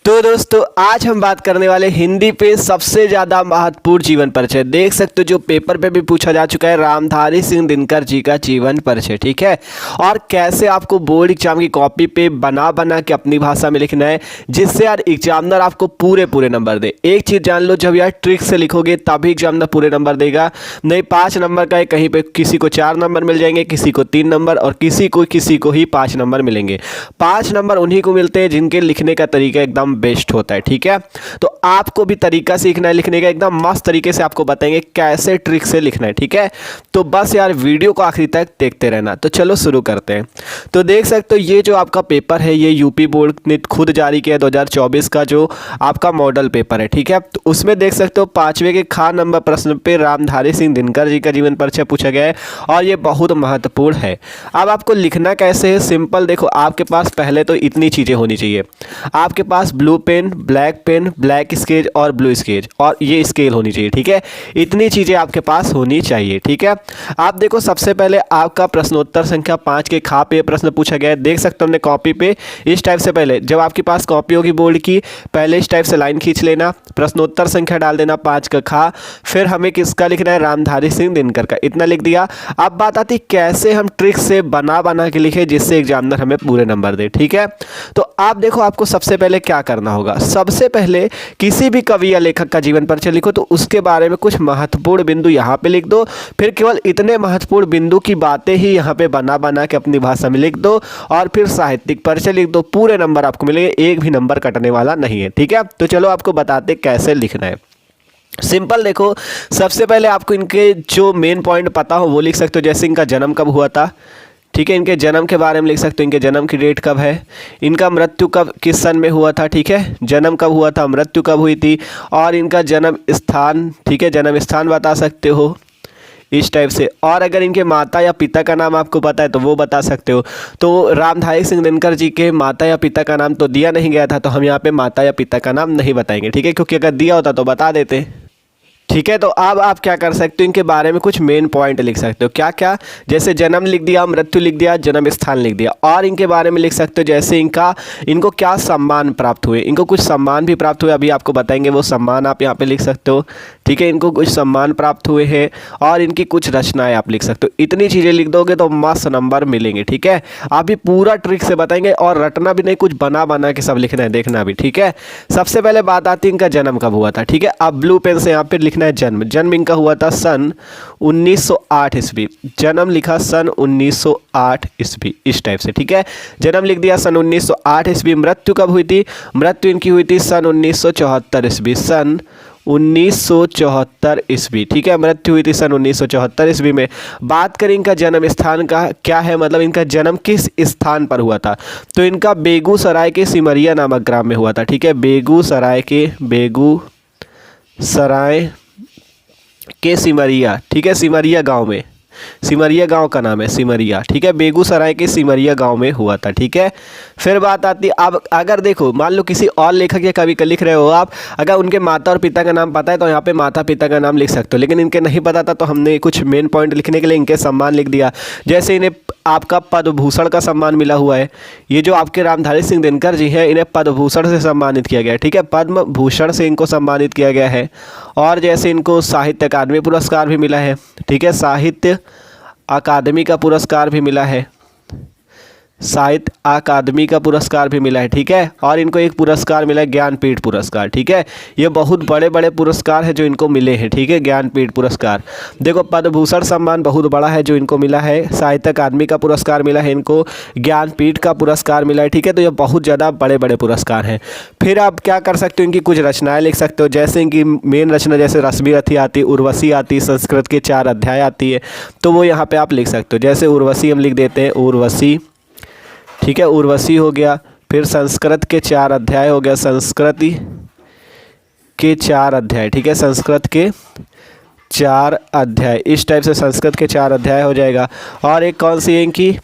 तो दोस्तों आज हम बात करने वाले हिंदी पे सबसे ज़्यादा महत्वपूर्ण जीवन परिचय। देख सकते हो जो पेपर पे भी पूछा जा चुका है, रामधारी सिंह दिनकर जी का जीवन परिचय। ठीक है, और कैसे आपको बोर्ड एग्जाम की कॉपी पे बना बना के अपनी भाषा में लिखना है जिससे यार एग्जामिनर आपको पूरे नंबर दे। एक चीज़ जान लो, जब यार ट्रिक से लिखोगे तभी एग्जामिनर पूरे नंबर देगा, नहीं 5 नंबर का है, कहीं पर किसी को 4 नंबर मिल जाएंगे, किसी को 3 नंबर और किसी को ही 5 नंबर मिलेंगे। 5 नंबर उन्हीं को मिलते हैं जिनके लिखने का तरीका एकदम बेस्ट होता है। ठीक है, तो आपको भी तरीका सीखना है लिखने का, एकदम मस्त तरीके से आपको बताएंगे कैसे ट्रिक से लिखना है। ठीक है, तो बस यार वीडियो को आखिरी तक देखते रहना। तो चलो शुरू करते हैं। तो देख सकते हो ये जो आपका पेपर है ये यूपी बोर्ड ने खुद जारी किया 2024 का जो आपका मॉडल पेपर है। ठीक है, तो उसमें देख सकते हो 5वें के खा नंबर प्रश्न पे रामधारी सिंह दिनकर जी का जीवन परिचय पूछा गया है और ये बहुत महत्वपूर्ण है। अब आपको लिखना कैसे है, सिंपल देखो, आपके पास पहले तो इतनी चीज़ें होनी चाहिए। आपके पास ब्लू पेन, ब्लैक स्केच और ब्लू स्केच और ये स्केल होनी चाहिए। ठीक है, इतनी चीज़ें आपके पास होनी चाहिए। ठीक है, आप देखो सबसे पहले आपका प्रश्नोत्तर संख्या 5 के खा पे प्रश्न पूछा गया है। देख सकते हो हमने कॉपी पे इस टाइप से, पहले जब आपके पास कॉपी होगी बोर्ड की, पहले इस टाइप से लाइन खींच लेना, प्रश्नोत्तर संख्या डाल देना 5 का खा, फिर हमें किसका लिखना है, रामधारी सिंह दिनकर का, इतना लिख दिया। अब बात आती कैसे हम ट्रिक से बना बना के लिखे जिससे एग्जामिनर हमें पूरे नंबर दे। ठीक है, तो आप देखो आपको सबसे पहले क्या करना होगा, सबसे पहले किसी भी कवि या लेखक का जीवन परिचय लिखो तो उसके बारे में कुछ महत्वपूर्ण बिंदु यहाँ पे लिख दो, फिर केवल इतने महत्वपूर्ण बिंदु की बातें ही यहाँ पे बना बना के अपनी भाषा में लिख दो और फिर साहित्यिक परिचय लिख दो। पूरे नंबर आपको मिलेंगे, एक भी नंबर कटने वाला नहीं है। ठीक है, तो चलो आपको बताते कैसे लिखना है। सिंपल देखो, सबसे पहले आपको इनके जो मेन पॉइंट पता हो वो लिख सकते हो, जैसे इनका जन्म कब हुआ था। ठीक है, इनके जन्म के बारे में लिख सकते हो, इनके जन्म की डेट कब है, इनका मृत्यु कब किस सन में हुआ था। ठीक है, जन्म कब हुआ था, मृत्यु कब हुई थी और इनका जन्म स्थान। ठीक है, जन्म स्थान बता सकते हो इस टाइप से, और अगर इनके माता या पिता का नाम आपको पता है तो वो बता सकते हो। तो रामधारी सिंह दिनकर जी के माता या पिता का नाम तो दिया नहीं गया था, तो हम यहाँ पे माता या पिता का नाम नहीं बताएंगे। ठीक है, क्योंकि अगर दिया होता तो बता देते। ठीक है, तो अब आप क्या कर सकते हो, इनके बारे में कुछ मेन पॉइंट लिख सकते हो। क्या क्या, जैसे जन्म लिख दिया, मृत्यु लिख दिया, जन्म स्थान लिख दिया, और इनके बारे में लिख सकते हो जैसे इनको क्या सम्मान प्राप्त हुए, इनको कुछ सम्मान भी प्राप्त हुए, अभी आपको बताएंगे वो सम्मान आप यहाँ पे लिख सकते हो। ठीक है, इनको कुछ सम्मान प्राप्त हुए हैं और इनकी कुछ रचनाएं आप लिख सकते हो। इतनी चीज़ें लिख दोगे तो मस्त नंबर मिलेंगे। ठीक है, अभी पूरा ट्रिक से बताएंगे और रटना भी नहीं, कुछ बना बना के सब लिखना है, देखना भी। ठीक है, सबसे पहले बात आती है इनका जन्म कब हुआ था। ठीक है, अब ब्लू पेन से यहाँ पे लिखना है जन्म इनका हुआ था सन 1908 ईस्वी, जन्म लिखा सन 1908 ईस्वी इस टाइप से। ठीक है, जन्म लिख दिया सन 1908 ईस्वी। मृत्यु कब हुई थी, मृत्यु इनकी हुई थी सन 1974 ईस्वी, सन 1974 ईस्वी। ठीक है, मृत्यु हुई थी सन 1974 ईस्वी में। बात करें इनका जन्म स्थान का क्या है, मतलब इनका जन्म किस स्थान पर हुआ था, तो इनका बेगूसराय के सिमरिया नामक ग्राम में हुआ था। ठीक है, बेगूसराय के सिमरिया। ठीक है, सिमरिया गांव में, सिमरिया गांव का नाम है सिमरिया। ठीक है, बेगूसराय के सिमरिया गांव में हुआ था। ठीक है, फिर बात आती है, अब अगर देखो मान लो किसी और लेखक या कवि का लिख रहे हो आप, अगर उनके माता और पिता का नाम पता है तो यहाँ पे माता पिता का नाम लिख सकते हो, लेकिन इनके नहीं पता था तो हमने कुछ मेन पॉइंट लिखने के लिए इनके सम्मान लिख दिया। जैसे इन्हें आपका पद्म भूषण का सम्मान मिला हुआ है, ये जो आपके रामधारी सिंह दिनकर जी हैं इन्हें पद्म भूषण से सम्मानित किया गया है। ठीक है, पद्म भूषण से इनको सम्मानित किया गया है। और जैसे इनको साहित्य अकादमी पुरस्कार भी मिला है। ठीक है, साहित्य अकादमी का पुरस्कार भी मिला है, साहित्य अकादमी का पुरस्कार भी मिला है। ठीक है, और इनको एक पुरस्कार मिला है ज्ञानपीठ पुरस्कार। ठीक है, ये बहुत बड़े बड़े पुरस्कार है जो इनको मिले हैं। ठीक है, ज्ञानपीठ पुरस्कार, देखो पद्म भूषण सम्मान बहुत बड़ा है जो इनको मिला है, साहित्य अकादमी का पुरस्कार मिला है इनको, ज्ञानपीठ का पुरस्कार मिला है। ठीक है, तो ये बहुत ज़्यादा बड़े बड़े पुरस्कार हैं। फिर आप क्या कर सकते हो, इनकी कुछ रचनाएँ लिख सकते हो, जैसे इनकी मेन रचना जैसे रश्मि रथी आती, उर्वशी आती, संस्कृत के 4 अध्याय आती है, तो वो यहाँ पर आप लिख सकते हो। जैसे उर्वशी हम लिख देते हैं, उर्वशी। ठीक है, उर्वशी हो गया, फिर संस्कृत के 4 अध्याय हो गया, संस्कृति के 4 अध्याय। ठीक है, संस्कृत के 4 अध्याय इस टाइप से संस्कृत के 4 अध्याय हो जाएगा। और एक कौन सी है इनकी,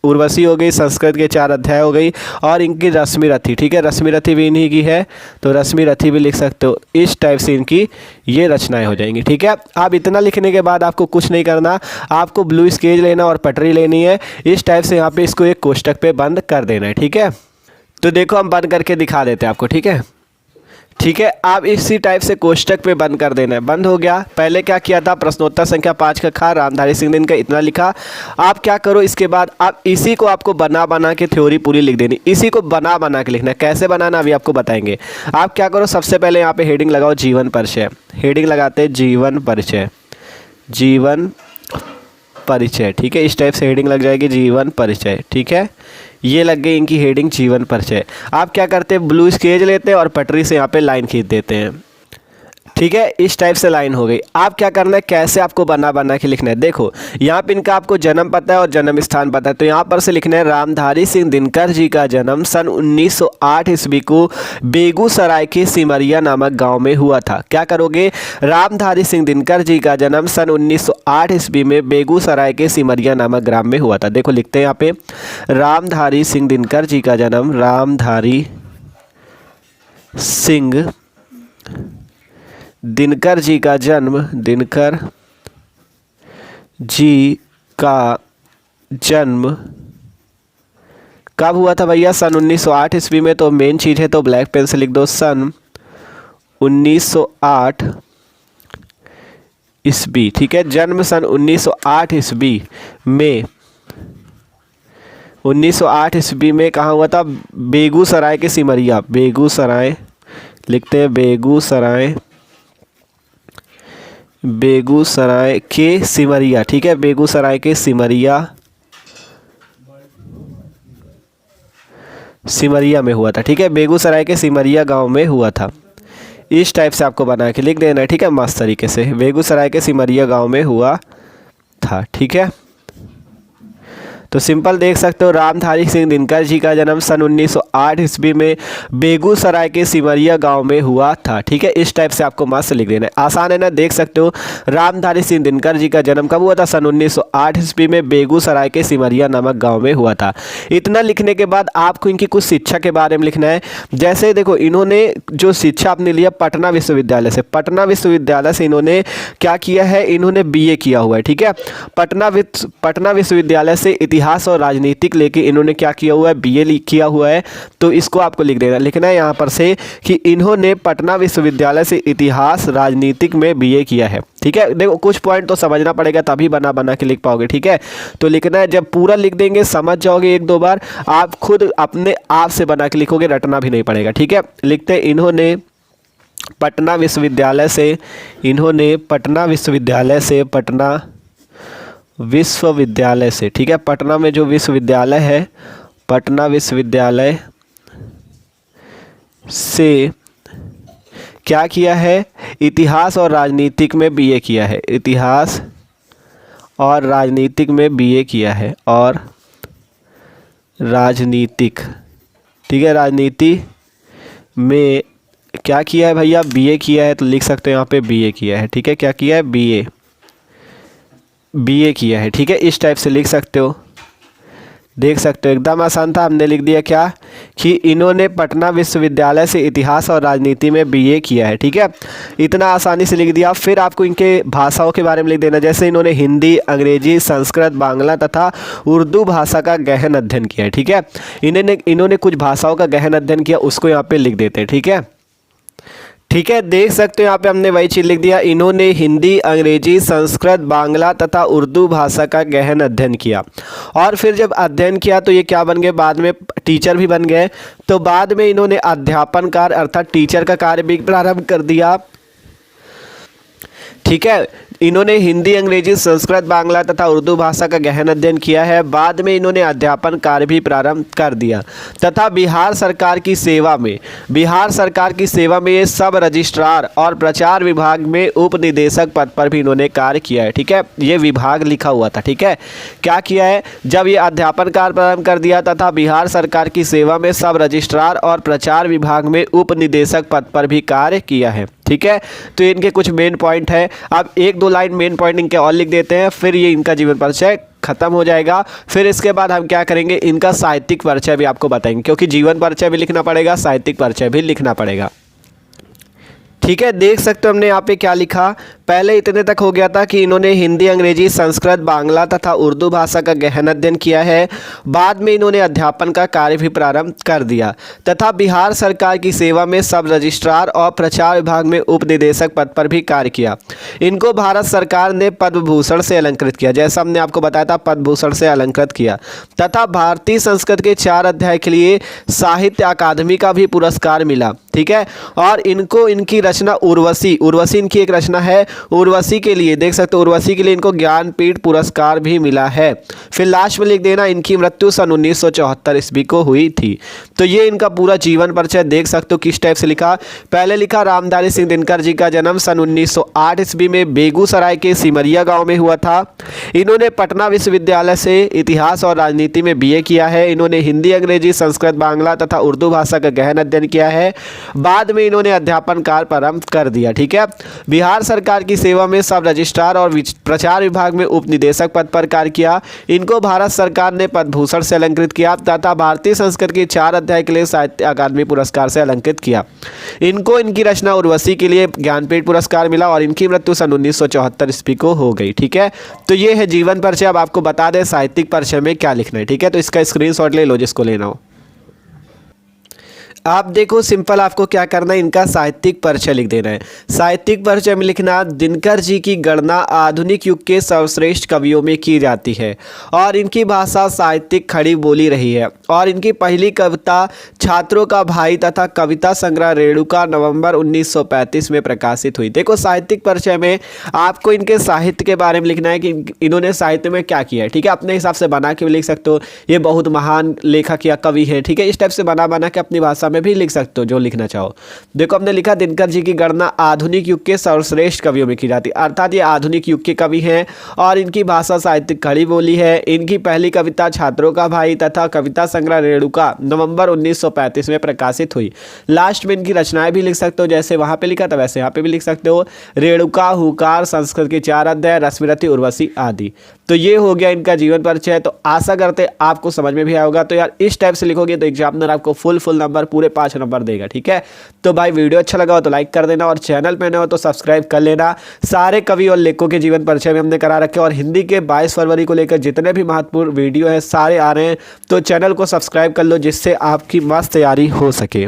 उर्वशी हो गई, संस्कृत के 4 अध्याय हो गई, और इनकी रश्मि रथी। ठीक है, रश्मि रथी भी इन्हीं की है तो रश्मि रथी भी लिख सकते हो। इस टाइप से इनकी ये रचनाएं हो जाएंगी। ठीक है, आप इतना लिखने के बाद आपको कुछ नहीं करना, आपको ब्लू स्केच लेना और पटरी लेनी है, इस टाइप से यहाँ पे इसको एक कोष्टक पे बंद कर देना है। ठीक है, तो देखो हम बंद करके दिखा देते हैं आपको, ठीक है। ठीक है, आप इसी टाइप से कोष्टक पे बंद कर देना है। बंद हो गया। पहले क्या किया था, प्रश्नोत्तर संख्या 5 का खा रामधारी सिंह दिनकर इतना लिखा। आप क्या करो, इसके बाद आप इसी को आपको बना के थ्योरी पूरी लिख देनी, इसी को बना के लिखना है। कैसे बनाना अभी आपको बताएंगे। आप क्या करो, सबसे पहले यहाँ पे हेडिंग लगाओ जीवन परिचय। हेडिंग लगाते हैं जीवन परिचय, जीवन परिचय, ठीक है। इस टाइप से हेडिंग लग जाएगी जीवन परिचय, ठीक है। ये लग गई इनकी हेडिंग जीवन परिचय। आप क्या करते हैं, ब्लू स्केच लेते हैं और पटरी से यहाँ पे लाइन खींच देते हैं, ठीक है। इस टाइप से लाइन हो गई। आप क्या करना है, कैसे आपको बना के लिखना है। देखो यहाँ पे इनका आपको जन्म पता है और जन्म स्थान पता है, तो यहाँ पर से लिखना है रामधारी सिंह दिनकर जी का जन्म सन 1908 ईस्वी को बेगूसराय के सिमरिया नामक गांव में हुआ था। क्या करोगे, रामधारी सिंह दिनकर जी का जन्म सन 1908 ईस्वी में बेगूसराय के सिमरिया नामक ग्राम में हुआ था। देखो लिखते हैं यहाँ पे, रामधारी सिंह दिनकर जी का जन्म, रामधारी सिंह दिनकर जी का जन्म, दिनकर जी का जन्म कब हुआ था भैया, सन 1908 ईस्वी में। तो मेन चीज़ है तो ब्लैक पेन से लिख दो, सन 1908 ईस्वी, ठीक है। जन्म सन 1908 ईस्वी में, 1908 ईस्वी में कहाँ हुआ था, बेगूसराय के सिमरिया, बेगूसराय लिखते हैं, बेगूसराय के सिमरिया, ठीक है। बेगूसराय के सिमरिया में हुआ था, ठीक है। बेगूसराय के सिमरिया गांव में हुआ था। इस टाइप से आपको बना के लिख देना है, ठीक है, मस्त तरीके से। बेगूसराय के सिमरिया गांव में हुआ था, ठीक है। तो सिंपल देख सकते हो, रामधारी सिंह दिनकर जी का जन्म सन 1908 ईस्वी में बेगूसराय के सिमरिया गांव में हुआ था, ठीक है। इस टाइप से आपको मस्त लिख देना है, आसान है ना। देख सकते हो, रामधारी सिंह दिनकर जी का जन्म कब हुआ था, सन 1908 ईस्वी में बेगूसराय के सिमरिया नामक गाँव में हुआ था। इतना लिखने के बाद आपको इनकी कुछ शिक्षा के बारे में लिखना है। जैसे देखो, इन्होंने जो शिक्षा आपने लिया पटना विश्वविद्यालय से, पटना विश्वविद्यालय से इन्होंने क्या किया है, इन्होंने BA किया हुआ है, ठीक है। पटना विश्वविद्यालय से इतिहास और राजनीतिक लेके इन्होंने क्या किया हुआ है, BA किया हुआ है। तो इसको आपको लिखना है यहाँ पर से कि इन्होंने पटना विश्वविद्यालय से इतिहास राजनीतिक में BA किया है, ठीक है। देखो कुछ पॉइंट तो समझना पड़ेगा, तभी बना के लिख पाओगे, ठीक है। तो लिखना है, जब पूरा लिख देंगे समझ जाओगे 1-2 बार, आप खुद अपने आप से बना के लिखोगे, रटना भी नहीं पड़ेगा, ठीक है। लिखते हैं, इन्होंने पटना विश्वविद्यालय से, ठीक है। पटना में जो विश्वविद्यालय है, पटना विश्वविद्यालय से क्या किया है, इतिहास और राजनीतिक में BA किया है, इतिहास और राजनीतिक में BA किया है, और राजनीतिक, ठीक है, राजनीति में क्या किया है भैया, BA किया है। तो लिख सकते हो यहाँ पे BA किया है, ठीक है। क्या किया है, BA किया है, ठीक है। इस टाइप से लिख सकते हो, देख सकते हो एकदम आसान था। हमने लिख दिया क्या, कि इन्होंने पटना विश्वविद्यालय से इतिहास और राजनीति में BA किया है, ठीक है। इतना आसानी से लिख दिया। फिर आपको इनके भाषाओं के बारे में लिख देना। जैसे इन्होंने हिंदी, अंग्रेजी, संस्कृत, बांग्ला तथा उर्दू भाषा का गहन अध्ययन किया है, ठीक है। इन्होंने कुछ भाषाओं का गहन अध्ययन किया, उसको यहाँ पे लिख देते हैं, ठीक है। ठीक है, देख सकते हो यहाँ पे हमने वही चीज़ लिख दिया, इन्होंने हिंदी, अंग्रेजी, संस्कृत, बांग्ला तथा उर्दू भाषा का गहन अध्ययन किया। और फिर जब अध्ययन किया तो ये क्या बन गए, बाद में टीचर भी बन गए। तो बाद में इन्होंने अध्यापन कार्य अर्थात टीचर का कार्य भी प्रारंभ कर दिया, ठीक है। इन्होंने हिंदी, अंग्रेजी, संस्कृत, बांग्ला तथा उर्दू भाषा का गहन अध्ययन किया है। बाद में इन्होंने अध्यापन कार्य भी प्रारंभ कर दिया तथा बिहार सरकार की सेवा में ये सब रजिस्ट्रार और प्रचार विभाग में उप निदेशक पद पर भी इन्होंने कार्य किया है, ठीक है। ये विभाग लिखा हुआ था, ठीक है। क्या किया है, जब ये अध्यापन कार्य प्रारंभ कर दिया तथा बिहार सरकार की सेवा में सब रजिस्ट्रार और प्रचार विभाग में उप निदेशक पद पर भी कार्य किया है, ठीक है। तो इनके कुछ मेन पॉइंट है। अब 1-2 लाइन मेन पॉइंट इनके और लिख देते हैं, फिर ये इनका जीवन परिचय खत्म हो जाएगा। फिर इसके बाद हम क्या करेंगे, इनका साहित्यिक परिचय भी आपको बताएंगे, क्योंकि जीवन परिचय भी लिखना पड़ेगा, साहित्यिक परिचय भी लिखना पड़ेगा, ठीक है। देख सकते हो हमने यहाँ पे क्या लिखा, पहले इतने तक हो गया था कि इन्होंने हिंदी, अंग्रेजी, संस्कृत, बांग्ला तथा उर्दू भाषा का गहन अध्ययन किया है। बाद में इन्होंने अध्यापन का कार्य भी प्रारंभ कर दिया तथा बिहार सरकार की सेवा में सब रजिस्ट्रार और प्रचार विभाग में उप निदेशक पद पर भी कार्य किया। इनको भारत सरकार ने पद्म भूषण से अलंकृत किया, जैसा हमने आपको बताया था, पद्म भूषण से अलंकृत किया तथा भारतीय संस्कृत के 4 अध्याय के लिए साहित्य अकादमी का भी पुरस्कार मिला। ठीक है, और इनको इनकी रचना उर्वशी इनकी एक रचना है, उर्वशी के लिए देख सकते हो, उर्वशी के लिए इनको ज्ञानपीठ पुरस्कार भी मिला है। फिर लास्ट में लिख देना इनकी मृत्यु सन 1974 ईस्वी को हुई थी। तो ये इनका पूरा जीवन परिचय देख सकते हो किस टाइप से लिखा। पहले लिखा रामधारी सिंह दिनकर जी का जन्म सन 1908 ईस्वी में बेगूसराय के सिमरिया गांव में हुआ था। इन्होंने पटना विश्वविद्यालय से इतिहास और राजनीति में बीए किया है। इन्होंने हिंदी, अंग्रेजी, संस्कृत, बांग्ला तथा उर्दू भाषा का गहन अध्ययन किया है। बाद में इन्होंने अध्यापन कार्य प्रारंभ कर दिया। ठीक है, बिहार सरकार की सेवा में सब रजिस्ट्रार और प्रचार विभाग में उप निदेशक पद पर कार्य किया। इनको भारत सरकार ने पद्म भूषण से अलंकृत किया तथा भारतीय संस्कृत के 4 अध्याय के लिए साहित्य अकादमी पुरस्कार से अलंकृत किया। इनको इनकी रचना उर्वशी के लिए ज्ञानपीठ पुरस्कार मिला और इनकी मृत्यु सन 1974 ईस्वी को हो गई। ठीक है, तो ये है जीवन परिचय। अब आपको बता दें साहित्यिक परिचय में क्या लिखना है। ठीक है, तो इसका स्क्रीनशॉट ले लो जिसको लेना हो। आप देखो, सिंपल आपको क्या करना है, इनका साहित्यिक परिचय लिख देना है। साहित्यिक परिचय में लिखना, दिनकर जी की गणना आधुनिक युग के सर्वश्रेष्ठ कवियों में की जाती है और इनकी भाषा साहित्यिक खड़ी बोली रही है और इनकी पहली कविता छात्रों का भाई तथा कविता संग्रह रेणुका नवंबर 1935 में प्रकाशित हुई। देखो, साहित्यिक परिचय में आपको इनके साहित्य के बारे में लिखना है कि इन्होंने साहित्य में क्या किया है। ठीक है, अपने हिसाब से बना के भी लिख सकते हो, ये बहुत महान लेखक या कवि है। ठीक है, इस टाइप से बना के अपनी भाषा में भी लिख सकते हो जो लिखना चाहो। देखो, हमने लिखा दिनकर जी की गणना आधुनिक युग के सर्वश्रेष्ठ कवियों में की जाती है, अर्थात ये आधुनिक युग के कवि हैं और इनकी भाषा साहित्यिक खड़ी बोली है। इनकी पहली कविता छात्रों का भाई तथा कविता संग्रह रेणुका नवंबर 1935 में प्रकाशित हुई। लास्ट में इनकी रचनाएं भी लिख सकते हो, जैसे वहां पे लिखा था वैसे यहाँ पे भी लिख सकते हो। रेणुका, हुकार, संस्कृत के 4 अध्याय, रश्मिरथी, उर्वशी आदि। तो ये हो गया इनका जीवन परिचय। तो आशा करते आपको समझ में भी आया होगा। तो यार इस टाइप से लिखोगे तो एग्जामिनर आपको फुल नंबर, पूरे 5 नंबर देगा। ठीक है, तो भाई वीडियो अच्छा लगा हो तो लाइक कर देना और चैनल पे नए हो तो सब्सक्राइब कर लेना। सारे कवि और लेखकों के जीवन परिचय में हमने करा रखे और हिंदी के 22 फरवरी को लेकर जितने भी महत्वपूर्ण वीडियो हैं सारे आ रहे हैं, तो चैनल को सब्सक्राइब कर लो जिससे आपकी मस्त तैयारी हो सके।